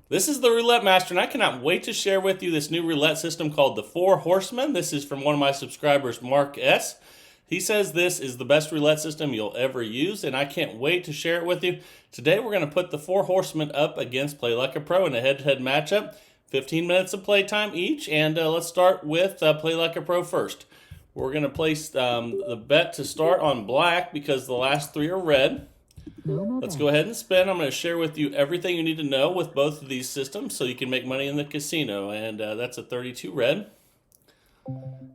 This is the Roulette Master, and I cannot wait to share with you this new roulette system called the Four Horsemen. This is from one of my subscribers, Mark S. He says this is the best roulette system you'll ever use, and I can't wait to share it with you. Today we're going to put the Four Horsemen up against Play Like a Pro in a head-to-head matchup. 15 minutes of playtime each, and let's start with Play Like a Pro first. We're going to place the bet to start on black because the last three are red. Let's go ahead and spin. I'm going to share with you everything you need to know with both of these systems so you can make money in the casino. And that's a 32 red.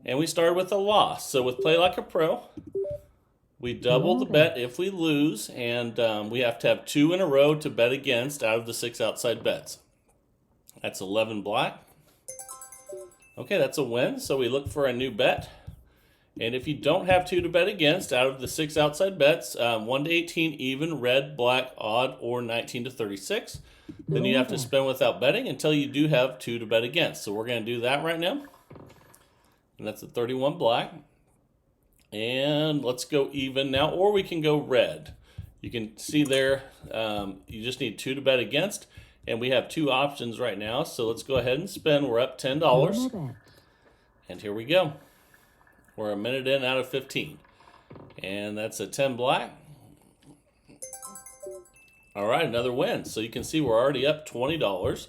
And we started with a loss. So with Play Like a Pro, we double the bet if we lose. And we have to have 2 in a row to bet against out of the 6 outside bets. That's 11 black. Okay, that's a win. So we look for a new bet. And if you don't have 2 to bet against out of the 6 outside bets, 1 to 18, even, red, black, odd, or 19 to 36, then you have to spin without betting until you do have 2 to bet against. So we're going to do that right now. And that's a 31 black. And let's go even now, or we can go red. You can see there, you just need 2 to bet against. And we have 2 options right now. So let's go ahead and spin. We're up $10. And here we go. We're a minute in out of 15. And that's a 10 black. All right, another win. So you can see we're already up $20.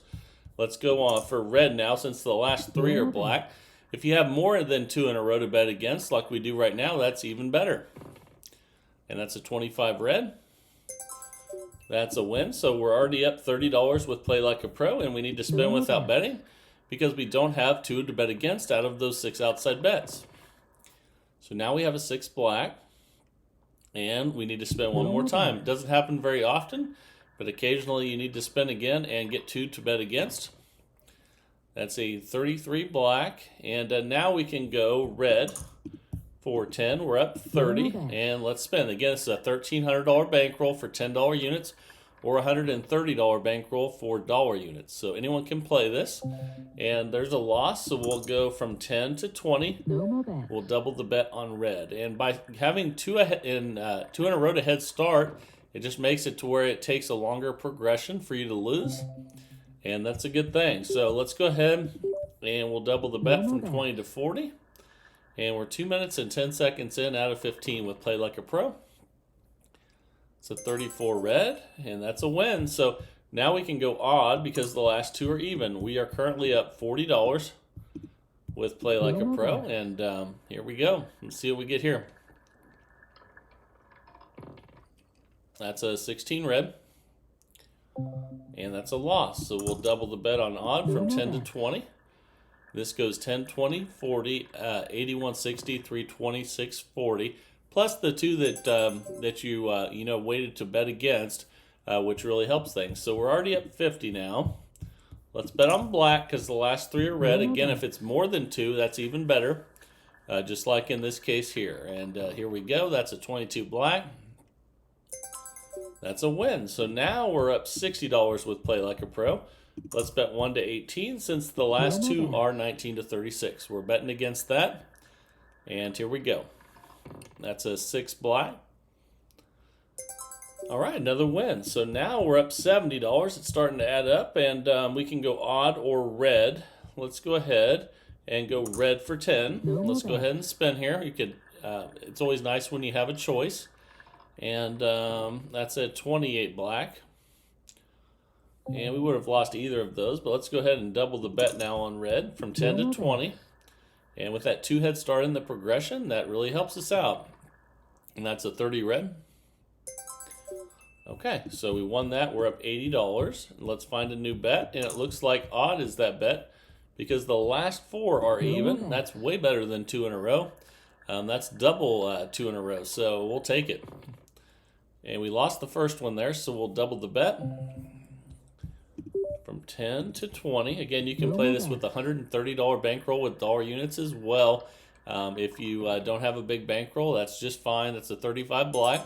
Let's go on for red now since the last 3 are black. If you have more than 2 in a row to bet against, like we do right now, that's even better. And that's a 25 red. That's a win. So we're already up $30 with Play Like a Pro, and we need to spin without betting because we don't have 2 to bet against out of those 6 outside bets. So now we have a 6 black, and we need to spin one more time. It doesn't happen very often, but occasionally you need to spin again and get 2 to bet against. That's a 33 black, and now we can go red for 10. We're up 30, and let's spin. Again, it's a $1,300 bankroll for $10 units, or a $130 bankroll for dollar units. So anyone can play this. And there's a loss, so we'll go from 10 to 20. We'll double the bet on red. And by having 2 in a row to head start, it just makes it to where it takes a longer progression for you to lose. And that's a good thing. So let's go ahead and we'll double the bet from 20 to 40. And we're 2 minutes and 10 seconds in out of 15 with Play Like a Pro. It's a 34 red, and that's a win. So now we can go odd because the last 2 are even. We are currently up $40 with Play Like a Pro, and here we go. Let's see what we get here. That's a 16 red, and that's a loss. So we'll double the bet on odd from 10 to 20. This goes 10, 20, 40, 81, 60, 320, 640. Plus the 2 that you waited to bet against, which really helps things. So we're already up 50 now. Let's bet on black because the last 3 are red. Again, if it's more than 2, that's even better, just like in this case here. And here we go. That's a 22 black. That's a win. So now we're up $60 with Play Like a Pro. Let's bet 1 to 18 since the last 2 are 19 to 36. We're betting against that. And here we go. That's a 6 black. All right, another win. So now we're up $70. It's starting to add up, and we can go odd or red. Let's go ahead and go red for 10. Let's go ahead and spin here. You could. It's always nice when you have a choice. And that's a 28 black. And we would have lost either of those, but let's go ahead and double the bet now on red from 10 to 20. And with that 2 head start in the progression, that really helps us out. And that's a 30 red. Okay, so we won that. We're up $80. Let's find a new bet. And it looks like odd is that bet because the last 4 are even. That's way better than 2 in a row. That's double 2 in a row, so we'll take it. And we lost the first one there, so we'll double the bet from 10 to 20. Again, you can play this with a $130 bankroll with dollar units as well. If you don't have a big bankroll, that's just fine. That's a 35 black.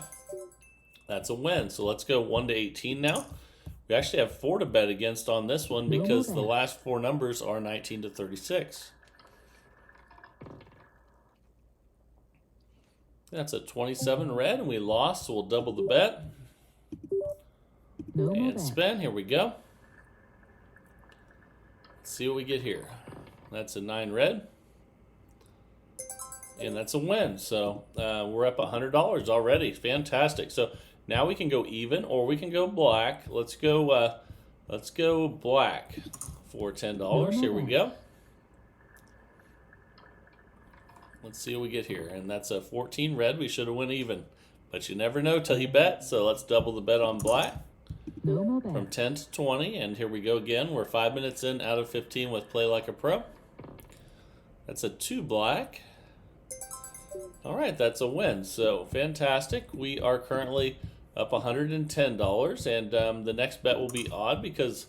That's a win. So let's go 1 to 18 now. We actually have 4 to bet against on this one because the last 4 numbers are 19 to 36. That's a 27 red, and we lost, so we'll double the bet. And spin. Here we go. Let's see what we get here. That's a 9 red. And that's a win. So we're up $100 already. Fantastic. So now we can go even or we can go black. Let's go black for $10. Here we go. Let's see what we get here. And that's a 14 red. We should have went even. But you never know till you bet. So let's double the bet on black. From 10 to 20. And here we go again. We're 5 minutes in out of 15 with Play Like a Pro. That's a 2 black. All right, that's a win. So fantastic. We are currently up $110, and the next bet will be odd because,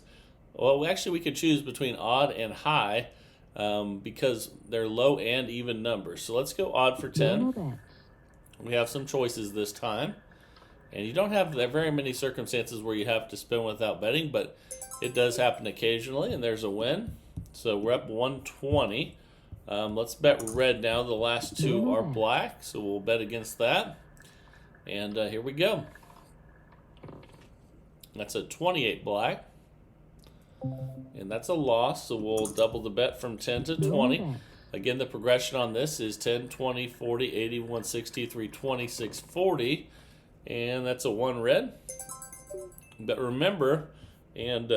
well, actually we could choose between odd and high because they're low and even numbers. So let's go odd for 10. We have some choices this time, and you don't have very many circumstances where you have to spin without betting, but it does happen occasionally, and there's a win. So we're up 120. Let's bet red now. The last two are black, so we'll bet against that. And here we go. That's a 28 black. And that's a loss, so we'll double the bet from 10 to 20. Again, the progression on this is 10, 20, 40, 80, 160, 320, 640. And that's a 1 red. But remember, and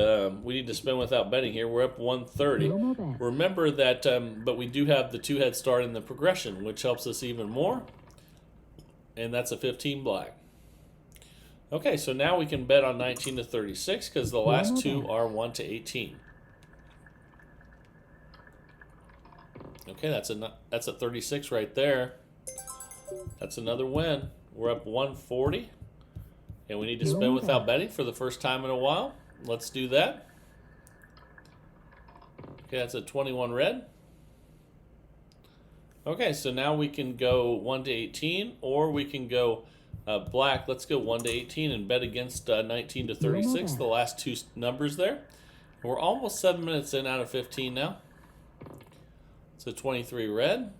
we need to spin without betting here. We're up 130. Remember that, but we do have the 2 head start in the progression, which helps us even more. And that's a 15 black. Okay, so now we can bet on 19 to 36 because the last 2 are 1 to 18. Okay, that's a 36 right there. That's another win. We're up 140. And we need to spin without betting for the first time in a while. Let's do that. Okay, that's a 21 red. Okay, so now we can go 1 to 18, or we can go black. Let's go 1 to 18 and bet against 19 to 36, the last 2 numbers there. We're almost 7 minutes in out of 15 now. It's a 23 red.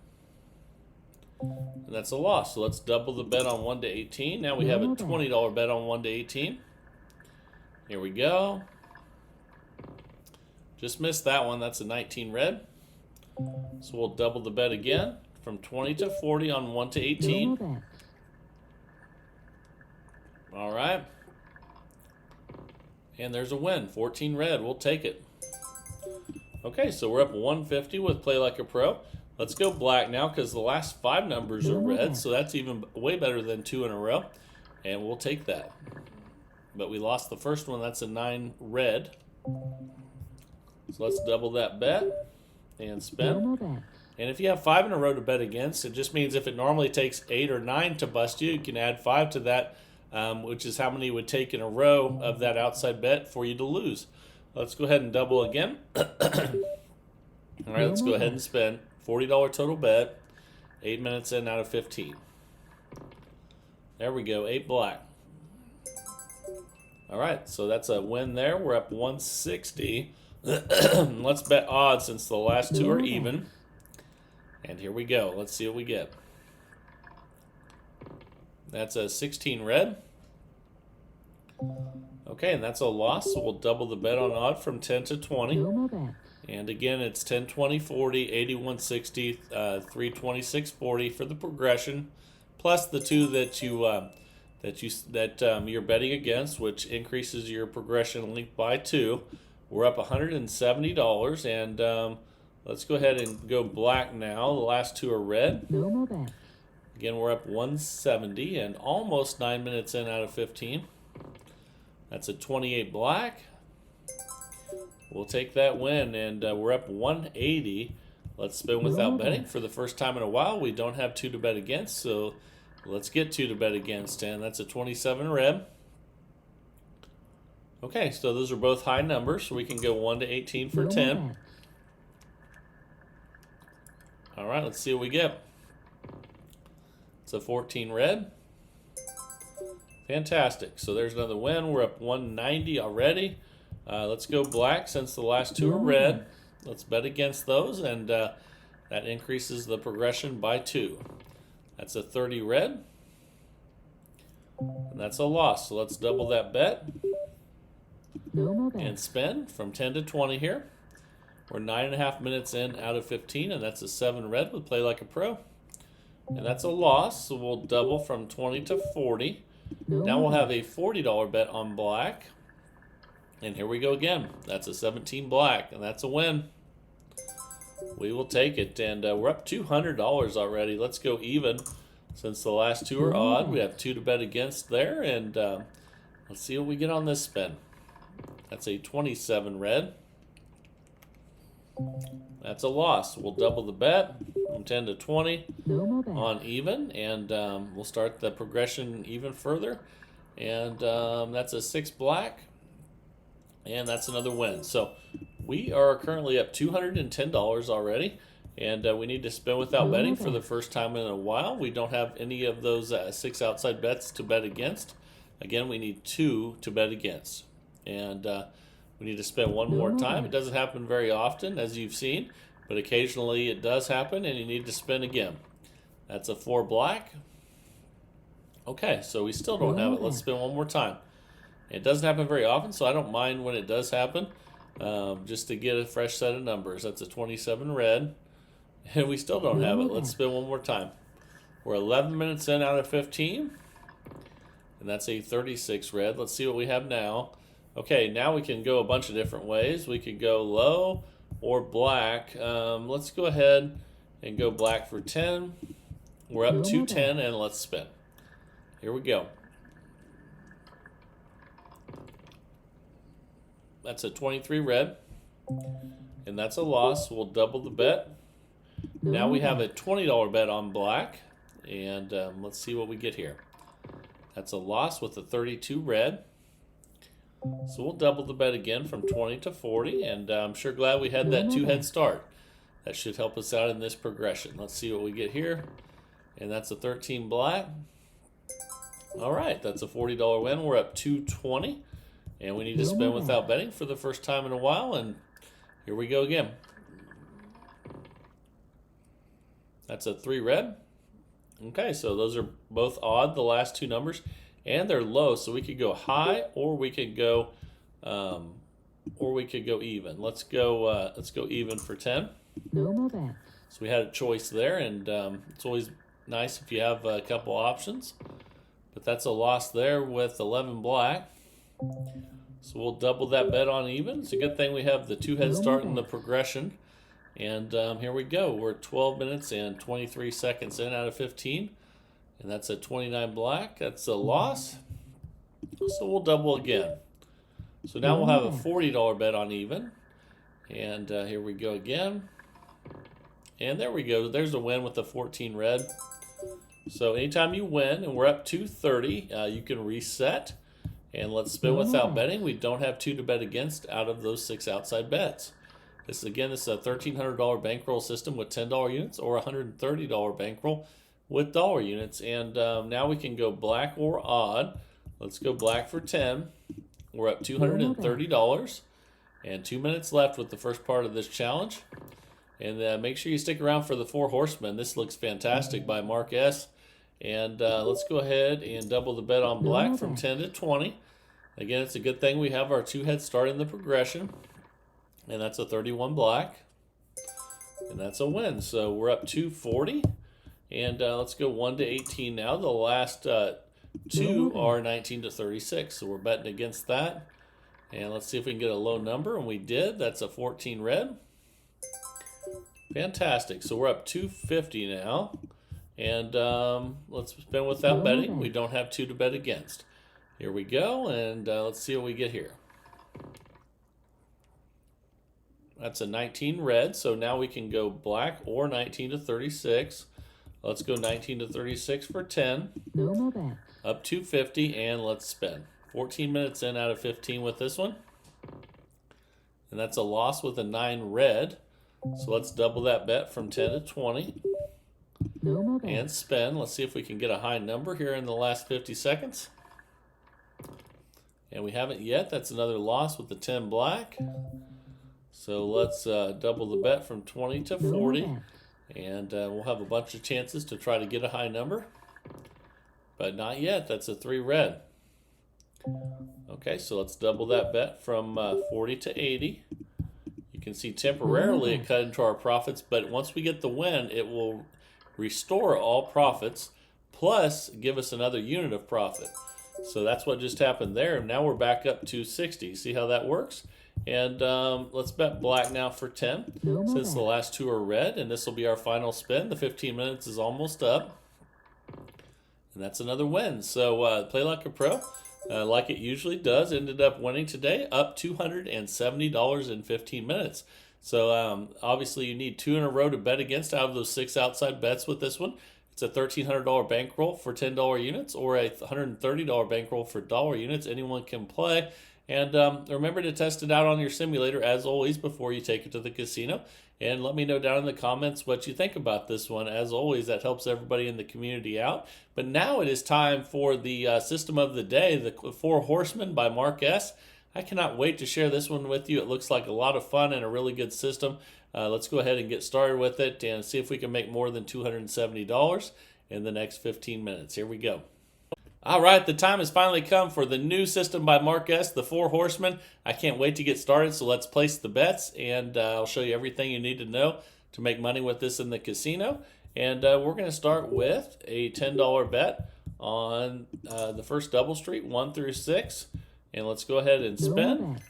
And that's a loss. So let's double the bet on 1 to 18. Now we have a $20 bet on 1 to 18. Here we go. Just missed that one. That's a 19 red. So we'll double the bet again from 20 to 40 on 1 to 18. All right. And there's a win. 14 red. We'll take it. Okay, so we're up 150 with Play Like a Pro. Let's go black now because the last 5 numbers are red, so that's even way better than 2 in a row. And we'll take that. But we lost the first one. That's a 9 red. So let's double that bet and spin. And if you have 5 in a row to bet against, it just means if it normally takes 8 or 9 to bust you, you can add 5 to that, which is how many it would take in a row of that outside bet for you to lose. Let's go ahead and double again. All right, let's go ahead and spin. $40 total bet. 8 minutes in out of 15. There we go, 8 black. All right, so that's a win there. We're up 160. Let's bet odds since the last 2 are even. And here we go. Let's see what we get. That's a 16 red. Okay, and that's a loss, so we'll double the bet on odd from 10 to 20. And again, it's 10, 20, 40, 80, 160, 320, 640 for the progression, plus the 2 that you're betting against, which increases your progression length by 2. We're up $170, and let's go ahead and go black now. The last 2 are red. Again, we're up 170 and almost 9 minutes in out of 15. That's a 28 black. We'll take that win, and we're up 180. Let's spin without betting for the first time in a while. We don't have 2 to bet against, so let's get 2 to bet against, and that's a 27 red. Okay, so those are both high numbers, so we can go 1 to 18 for 10. All right, let's see what we get. It's a 14 red. Fantastic. So there's another win. We're up 190 already. Let's go black since the last 2 are red. Let's bet against those, and that increases the progression by 2. That's a 30 red. And that's a loss. So let's double that bet and spin from 10 to 20 here. We're 9.5 minutes in out of 15, and that's a 7 red with Play Like a Pro. And that's a loss, so we'll double from 20 to 40. Now we'll have a $40 bet on black. And here we go again. That's a 17 black, and that's a win. We will take it, and we're up $200 already. Let's go even since the last two are odd. We have 2 to bet against there, and let's see what we get on this spin. That's a 27 red. That's a loss. We'll double the bet from 10 to 20 on even, and we'll start the progression even further. And that's a 6 black, and that's another win. So we are currently up $210 already, and we need to spin without betting for the first time in a while. We don't have any of those 6 outside bets to bet against. Again, we need 2 to bet against, and we need to spin one more time. It doesn't happen very often, as you've seen, but occasionally it does happen, and you need to spin again. That's a 4 black. Okay, so we still don't have it. Let's spin one more time. It doesn't happen very often, so I don't mind when it does happen, just to get a fresh set of numbers. That's a 27 red, and we still don't have it. Let's spin one more time. We're 11 minutes in out of 15, and that's a 36 red. Let's see what we have now. Okay, now we can go a bunch of different ways. We could go low or black. Let's go ahead and go black for 10. We're up to 10, and let's spin. Here we go. That's a 23 red, and that's a loss. We'll double the bet. Now we have a $20 bet on black, and let's see what we get here. That's a loss with a 32 red. So we'll double the bet again from 20 to 40, and I'm sure glad we had that 2 head start. That should help us out in this progression. Let's see what we get here, and that's a 13 black. All right, that's a $40 win. We're up $220, and we need to spin without betting for the first time in a while, and here we go again. That's a 3 red. Okay, so those are both odd, the last 2 numbers. And they're low, so we could go high, or we could go even. Let's go even for 10. So we had a choice there, and it's always nice if you have a couple options. But that's a loss there with 11 black. So we'll double that bet on even. It's a good thing we have the 2 head start in the progression. And here we go. We're 12 minutes and 23 seconds in out of 15. And that's a 29 black. That's a loss. So we'll double again. So now we'll have a $40 bet on even. And here we go again. And there we go. There's a win with the 14 red. So anytime you win, and we're up 230, you can reset. And let's spin without betting. We don't have 2 to bet against out of those 6 outside bets. This is a $1,300 bankroll system with $10 units, or a $130 bankroll with dollar units. And now we can go black or odd. Let's go black for 10. We're up $230, and 2 minutes left with the first part of this challenge. And make sure you stick around for the Four Horsemen. This looks fantastic by Mark S. And let's go ahead and double the bet on black from 10 to 20. Again, it's a good thing we have our 2 head start in the progression. And that's a 31 black. And that's a win. So we're up 240. And let's go 1 to 18 now. The last 2 are 19 to 36. So we're betting against that. And let's see if we can get a low number. And we did. That's a 14 red. Fantastic. So we're up 250 now. And let's spin without betting. We don't have 2 to bet against. Here we go. And let's see what we get here. That's a 19 red. So now we can go black or 19 to 36. Let's go 19 to 36 for 10. Up 250, and let's spin. 14 minutes in out of 15 with this one. And that's a loss with a 9 red. So let's double that bet from 10 to 20. And spin. Let's see if we can get a high number here in the last 50 seconds. And we haven't yet. That's another loss with the 10 black. So let's double the bet from 20 to 40. And we'll have a bunch of chances to try to get a high number. But not yet. That's a 3 red. Okay, so let's double that bet from 40 to 80. You can see temporarily it cut into our profits, but once we get the win, it will restore all profits, plus give us another unit of profit. So that's what just happened there. Now we're back up to 60. See how that works? And let's bet black now for 10, since the last two are red, and this will be our final spin. The 15 minutes is almost up, and that's another win. So play like a pro, like it usually does. Ended up winning today, up $270 in 15 minutes. So obviously you need 2 in a row to bet against out of those 6 outside bets with this one. It's a $1,300 bankroll for $10 units, or a $130 bankroll for dollar units. Anyone can play. And remember to test it out on your simulator, as always, before you take it to the casino. And let me know down in the comments what you think about this one. As always, that helps everybody in the community out. But now it is time for the system of the day, the Four Horsemen by Mark S. I cannot wait to share this one with you. It looks like a lot of fun and a really good system. Let's go ahead and get started with it and see if we can make more than $270 in the next 15 minutes. Here we go. All right, the time has finally come for the new system by Mark S., the Four Horsemen. I can't wait to get started, so let's place the bets, and I'll show you everything you need to know to make money with this in the casino. And we're going to start with a $10 bet on the first double street, 1 through 6. And let's go ahead and spin. And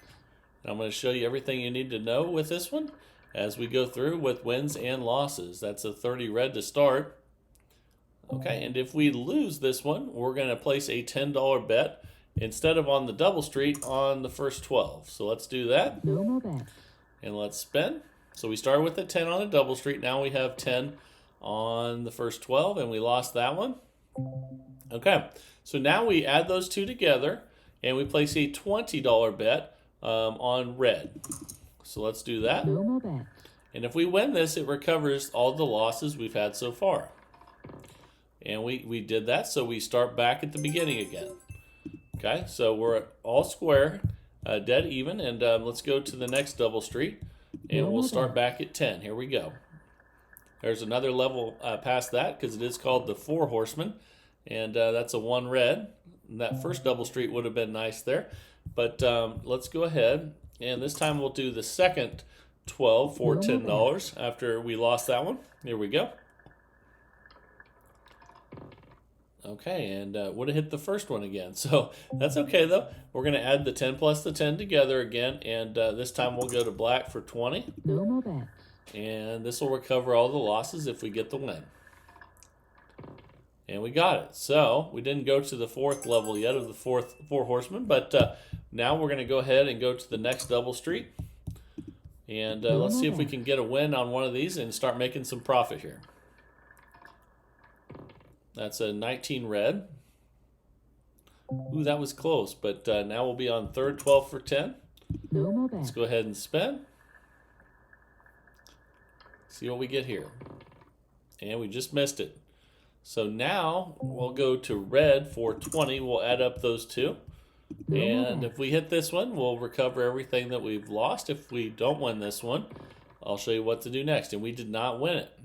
I'm going to show you everything you need to know with this one as we go through with wins and losses. That's a 30 red to start. Okay, and if we lose this one, we're going to place a $10 bet instead of on the double street on the first 12. So let's do that. And let's spin. So we started with a 10 on the double street. Now we have 10 on the first 12, and we lost that one. Okay, so now we add those two together, and we place a $20 bet on red. So let's do that. And if we win this, it recovers all the losses we've had so far. And we did that, so we start back at the beginning again. Okay, so we're at all square, dead even, and let's go to the next double street, and we'll start back at 10. Here we go. There's another level past that, because it is called the Four Horsemen, and that's a 1 red. And that first double street would have been nice there, but let's go ahead, and this time we'll do the second 12 for $10 after we lost that one. Here we go. Okay, and would have hit the first one again. So that's okay, though. We're going to add the 10 plus the 10 together again, and this time we'll go to black for 20. And this will recover all the losses if we get the win. And we got it. So we didn't go to the 4th level yet of the Four Horsemen, but now we're going to go ahead and go to the next double street. And let's see if we can get a win on one of these and start making some profit here. That's a 19 red. Ooh, that was close, but now we'll be on third 12 for 10. Let's go ahead and spin. See what we get here. And we just missed it. So now we'll go to red for 20. We'll add up those two. And if we hit this one, we'll recover everything that we've lost. If we don't win this one, I'll show you what to do next. And we did not win it.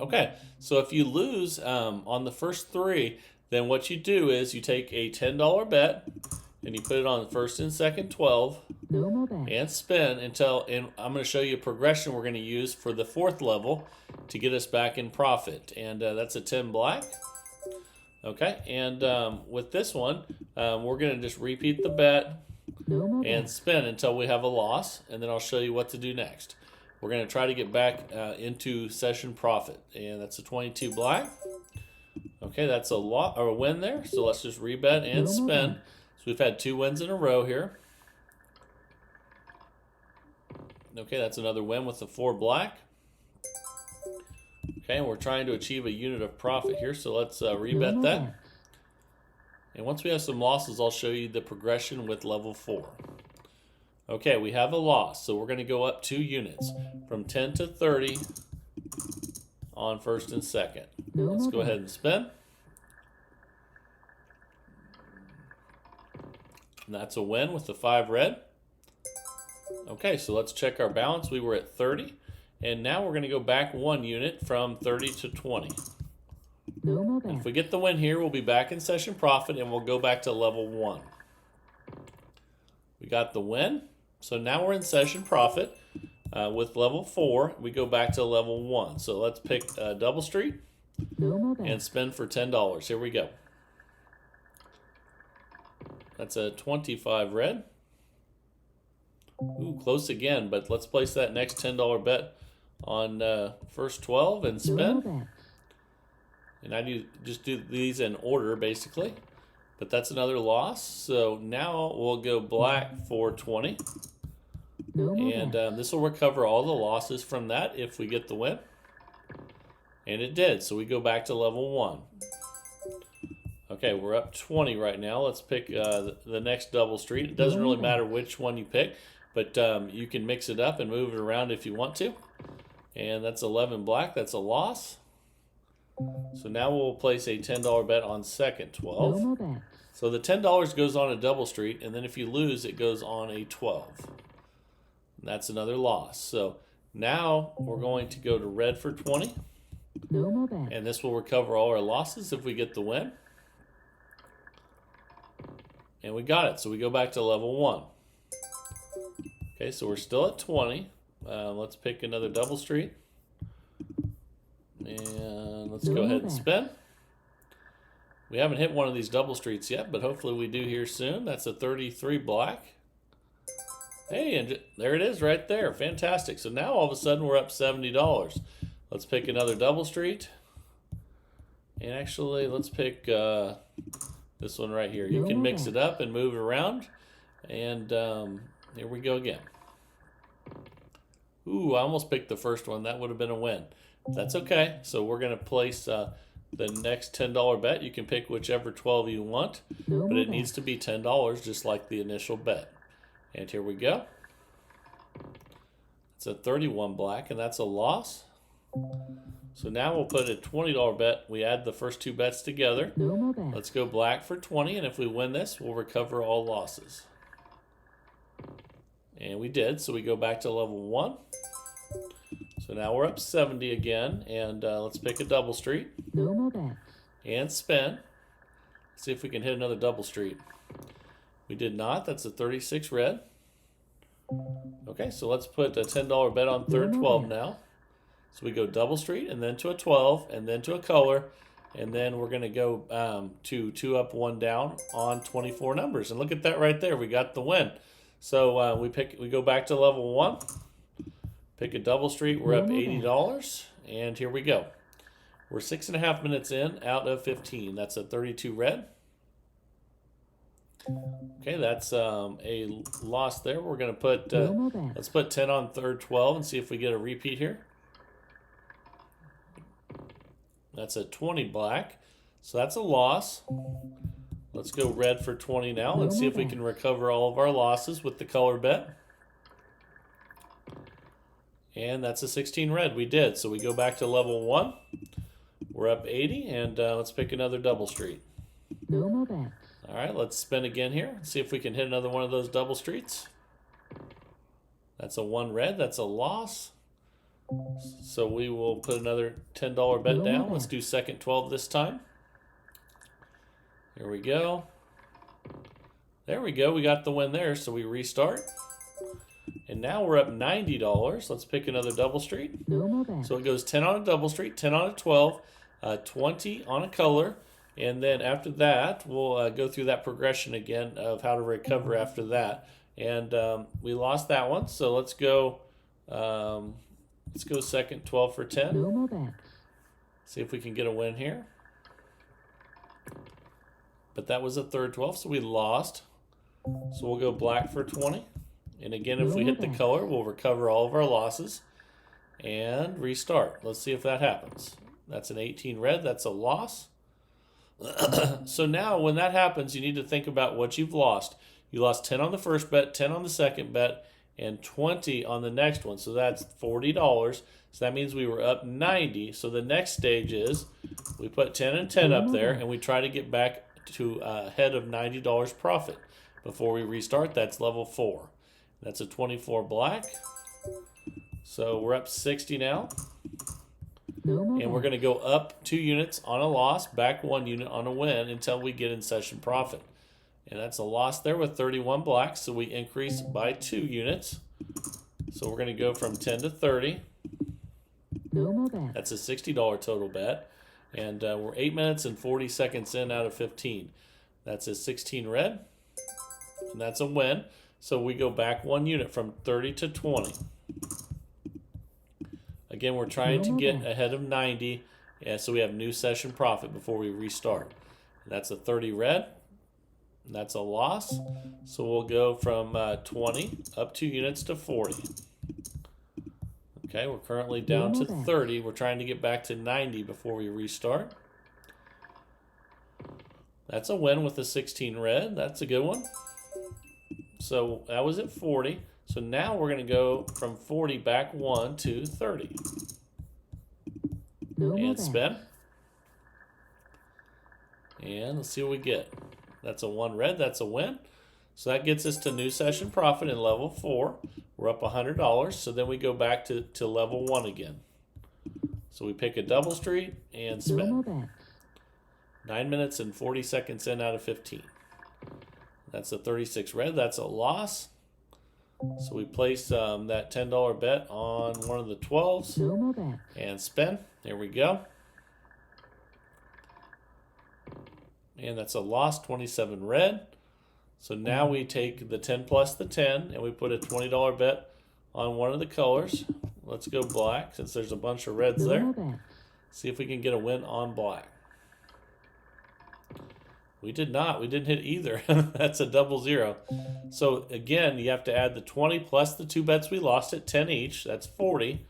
Okay, so if you lose on the first 3, then what you do is you take a $10 bet and you put it on the first and second 12 and spin until, and I'm going to show you a progression we're going to use for the 4th level to get us back in profit. And that's a 10 black. Okay, and with this one, we're going to just repeat the bet and spin until we have a loss, and then I'll show you what to do next. We're going to try to get back into session profit, and that's a 22 black. Okay, that's a lot or a win there. So let's just rebet and spin. So we've had 2 wins in a row here. Okay, that's another win with the 4 black. Okay, and we're trying to achieve a unit of profit here, so let's rebet that. And once we have some losses, I'll show you the progression with level 4. Okay, we have a loss, so we're going to go up 2 units from 10 to 30 on first and second. Let's go ahead and spin. And that's a win with the 5 red. Okay, so let's check our balance. We were at 30, and now we're going to go back 1 unit from 30 to 20. And if we get the win here, we'll be back in session profit, and we'll go back to level 1. We got the win. So now we're in session profit with level 4. We go back to level 1. So let's pick Double Street and spin for $10. Here we go. That's a 25 red. Ooh, close again, but let's place that next $10 bet on first 12 and spin. And I just do these in order, basically. But that's another loss. So now we'll go black for 20. And this will recover all the losses from that if we get the win. And it did. So we go back to level 1. Okay, we're up 20 right now. Let's pick the next Double Street. It doesn't really matter which one you pick, but you can mix it up and move it around if you want to. And that's 11 black. That's a loss. So now we'll place a $10 bet on second 12. So the $10 goes on a Double Street, and then if you lose, it goes on a 12. And that's another loss. So now we're going to go to red for 20. And this will recover all our losses if we get the win. And we got it. So we go back to level 1. Okay, so we're still at 20. Let's pick another Double Street. And let's go ahead and spin. We haven't hit one of these Double Streets yet, but hopefully we do here soon. That's a 33 black. Hey, and there it is right there. Fantastic. So now all of a sudden we're up $70. Let's pick another Double Street. And actually, let's pick this one right here. You can mix it up and move it around. And here we go again. Ooh, I almost picked the first one. That would have been a win. That's okay. So we're going to place the next $10 bet. You can pick whichever 12 you want, but it needs to be $10 just like the initial bet. And here we go. It's a 31 black, and that's a loss. So now we'll put a $20 bet. We add the first two bets together. Let's go black for 20, and if we win this, we'll recover all losses. And we did, so we go back to level 1. So now we're up 70 again, and let's pick a Double Street. And spin. See if we can hit another Double Street. We did not. That's a 36 red. Okay, so let's put a $10 bet on third 12 now. So we go Double Street, and then to a 12, and then to a color, and then we're going to go to 2 up, 1 down on 24 numbers. And look at that right there. We got the win. So we go back to level 1. Pick a Double Street. We're up $80, and here we go. We're 6.5 minutes in out of 15. That's a 32 red. Okay, that's a loss there. We're going to put, let's put 10 on third 12 and see if we get a repeat here. That's a 20 black. So that's a loss. Let's go red for 20 now. Let's see if we can recover all of our losses with the color bet. And that's a 16 red. We did. So we go back to level 1. We're up 80, and let's pick another Double Street. All right, let's spin again here. See if we can hit another one of those Double Streets. That's a 1 red. That's a loss. So we will put another $10 bet down. Let's do second 12 this time. Here we go. There we go. We got the win there, so we restart. And now we're up $90. Let's pick another Double Street. So it goes 10 on a Double Street, 10 on a 12, 20 on a color, and then after that, we'll go through that progression again of how to recover after that. And we lost that one, so let's go second 12 for 10. See if we can get a win here. But that was a third 12, so we lost. So we'll go black for 20. And again, if we hit the color, we'll recover all of our losses and restart. Let's see if that happens. That's an 18 red. That's a loss. So now when that happens, you need to think about what you've lost. You lost 10 on the first bet, 10 on the second bet, and 20 on the next one. So that's $40. So that means we were up 90. So the next stage is we put 10 and 10 up there, and we try to get back to ahead of $90 profit before we restart. That's level 4. That's a 24 black. So we're up 60 now. And we're going to go up 2 units on a loss, back 1 unit on a win until we get in session profit. And that's a loss there with 31 black, so we increase by 2 units. So we're going to go from 10 to 30. No more bet. That's a $60 total bet. And we're 8 minutes and 40 seconds in out of 15. That's a 16 red. And that's a win. So we go back 1 unit from 30 to 20. Again, we're trying to get ahead of 90. And so we have new session profit before we restart. And that's a 30 red. And that's a loss. So we'll go from 20 up 2 units to 40. Okay, we're currently down to 30. We're trying to get back to 90 before we restart. That's a win with a 16 red. That's a good one. So that was at 40. So now we're going to go from 40 back 1 to 30. And spin. And let's see what we get. That's a 1 red. That's a win. So that gets us to new session profit in level 4. We're up $100. So then we go back to level 1 again. So we pick a double street and spin. 9 minutes and 40 seconds in out of 15. That's a 36 red. That's a loss. So we place that $10 bet on one of the 12s and spin. There we go. And that's a loss, 27 red. So now we take the 10 plus the 10 and we put a $20 bet on one of the colors. Let's go black since there's a bunch of reds there. See if we can get a win on black. We did not. We didn't hit either. That's a double zero. So again, you have to add the 20 plus the 2 bets we lost at 10 each. That's 40.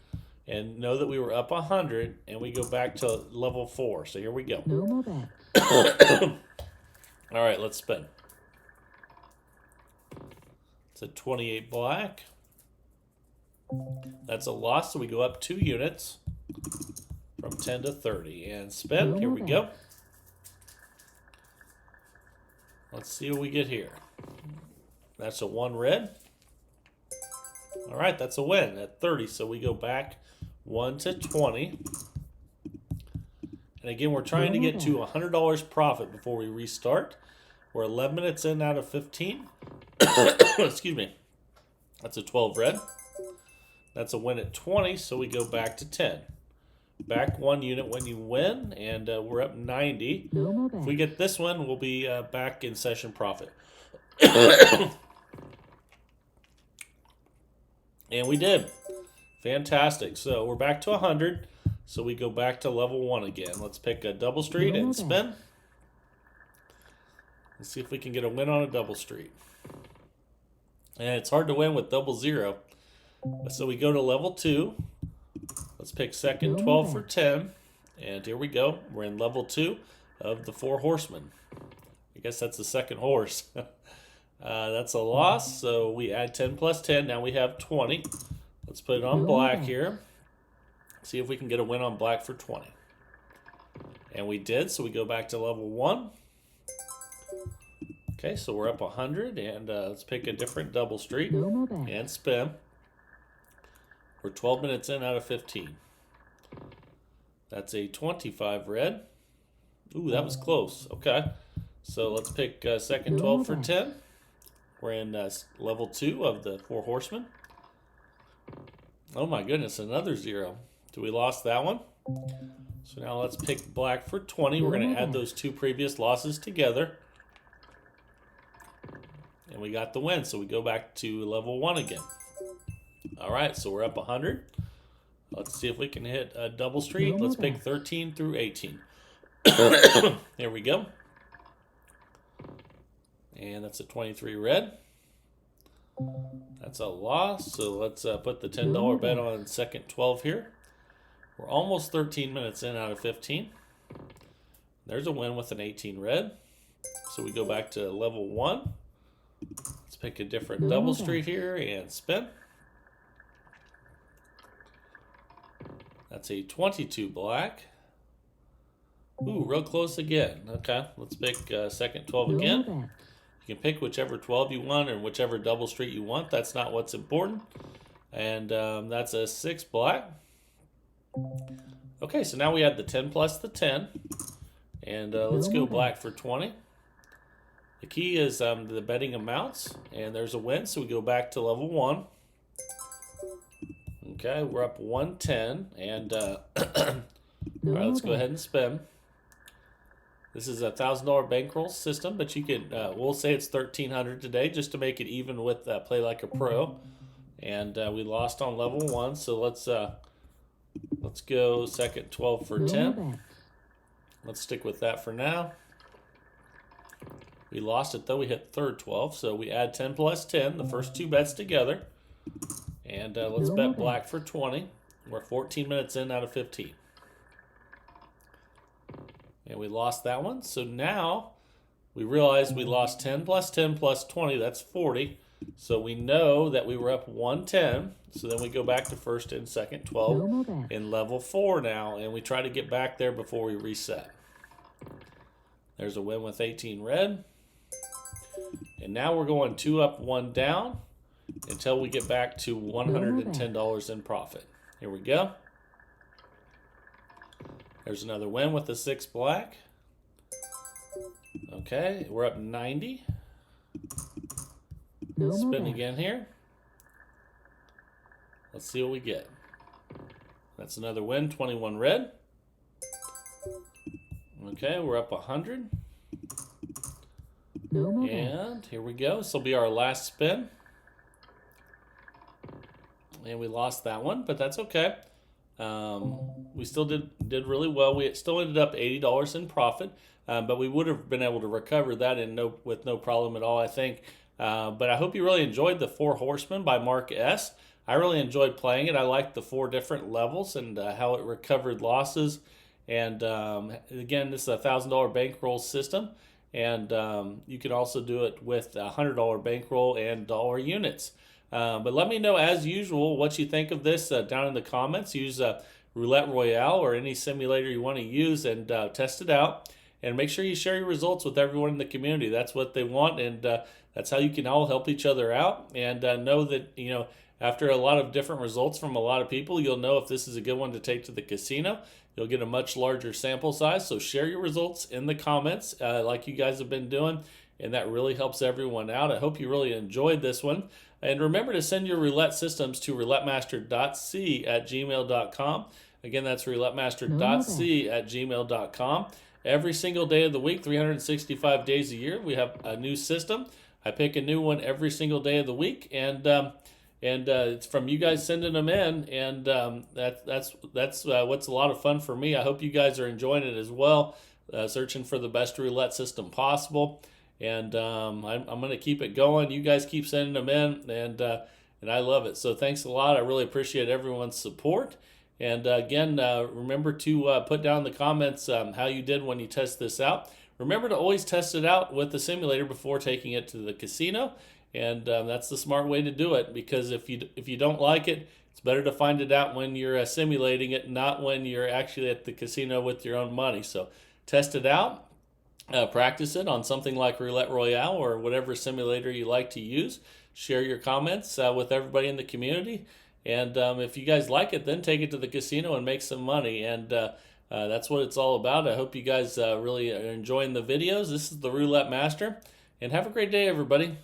And know that we were up 100 and we go back to level 4. So here we go. No more bet. All right, let's spin. It's a 28 black. That's a loss, so we go up 2 units from 10 to 30. And spin. Here we go. Let's see what we get here. That's a 1 red. All right, that's a win at 30. So we go back 1 to 20. And again, we're trying to get to $100 profit before we restart. We're 11 minutes in out of 15. Excuse me. That's a 12 red. That's a win at 20, so we go back to 10. Back 1 unit when you win, and we're up 90. If we get this one, we'll be back in session profit. And we did. Fantastic. So we're back to 100. So we go back to level 1 again. Let's pick a double street and spin. Let's see if we can get a win on a double street. And it's hard to win with double zero. So we go to level 2. Let's pick second 12 for 10. And here we go. We're in level 2 of the Four Horsemen. I guess that's the second horse. That's a loss. So we add 10 plus 10. Now we have 20. Let's put it on black here. See if we can get a win on black for 20. And we did. So we go back to level 1. Okay, so we're up 100. And let's pick a different double street and spin. We're 12 minutes in out of 15. That's a 25 red. Ooh, that was close. Okay. So let's pick second 12 for 10. We're in level 2 of the Four Horsemen. Oh my goodness, another 0. So we lost that one. So now let's pick black for 20. We're going to add those 2 previous losses together. And we got the win. So we go back to level 1 again. All right, so we're up 100. Let's see if we can hit a double street. Let's pick 13 through 18. Here we go. And that's a 23 red. That's a loss. So let's put the $10 bet on second 12 here. We're almost 13 minutes in out of 15. There's a win with an 18 red. So we go back to level 1. Let's pick a different double street here and spin. That's a 22 black. Ooh, real close again. Okay, let's pick second 12 again. You can pick whichever 12 you want or whichever double street you want. That's not what's important. And that's a 6 black. Okay, so now we have the 10 plus the 10. And let's go black for 20. The key is the betting amounts, and there's a win, so we go back to level 1. Okay, we're up 110, and all right, let's go ahead and spin. This is a $1,000 bankroll system, but you can we'll say it's $1,300 today just to make it even with Play Like a Pro. And we lost on level 1, so let's go second 12 for 10. Let's stick with that for now. We lost it though. We hit third 12, so we add 10 plus 10, the first 2 bets together. And let's bet black for 20. We're 14 minutes in out of 15. And we lost that one. So now we realize we lost 10 plus 10 plus 20. That's 40. So we know that we were up 110. So then we go back to first and second 12 in level 4 now. And we try to get back there before we reset. There's a win with 18 red. And now we're going 2 up, 1 down until we get back to $110 in profit. Here we go. There's another win with the 6 black. Okay, we're up 90. Spin again here. Let's see what we get. That's another win, 21 red. Okay, we're up 100. And here we go. This will be our last spin. And we lost that one, but that's okay. We still did really well. We still ended up $80 in profit, but we would have been able to recover that with no problem at all, I think. But I hope you really enjoyed the Four Horsemen by Mark S. I really enjoyed playing it. I liked the 4 different levels and how it recovered losses. And again, this is a $1,000 bankroll system, and you can also do it with a $100 bankroll and dollar units. But let me know, as usual, what you think of this down in the comments. Use Roulette Royale or any simulator you want to use and test it out. And make sure you share your results with everyone in the community. That's what they want, and that's how you can all help each other out. And know that, after a lot of different results from a lot of people, you'll know if this is a good one to take to the casino. You'll get a much larger sample size. So share your results in the comments like you guys have been doing, and that really helps everyone out. I hope you really enjoyed this one. And remember to send your roulette systems to roulettemaster.c@gmail.com. Again, that's roulettemaster.c@gmail.com. Every single day of the week, 365 days a year, we have a new system. I pick a new one every single day of the week, and it's from you guys sending them in, and that's what's a lot of fun for me. I hope you guys are enjoying it as well, searching for the best roulette system possible. And I'm going to keep it going. You guys keep sending them in, and I love it. So thanks a lot. I really appreciate everyone's support. And again, remember to put down in the comments how you did when you test this out. Remember to always test it out with the simulator before taking it to the casino. And that's the smart way to do it, because if you don't like it, it's better to find it out when you're simulating it, not when you're actually at the casino with your own money. So test it out. Practice it on something like Roulette Royale or whatever simulator you like to use. Share your comments with everybody in the community. And if you guys like it, then take it to the casino and make some money. And that's what it's all about. I hope you guys really are enjoying the videos. This is the Roulette Master. And have a great day, everybody.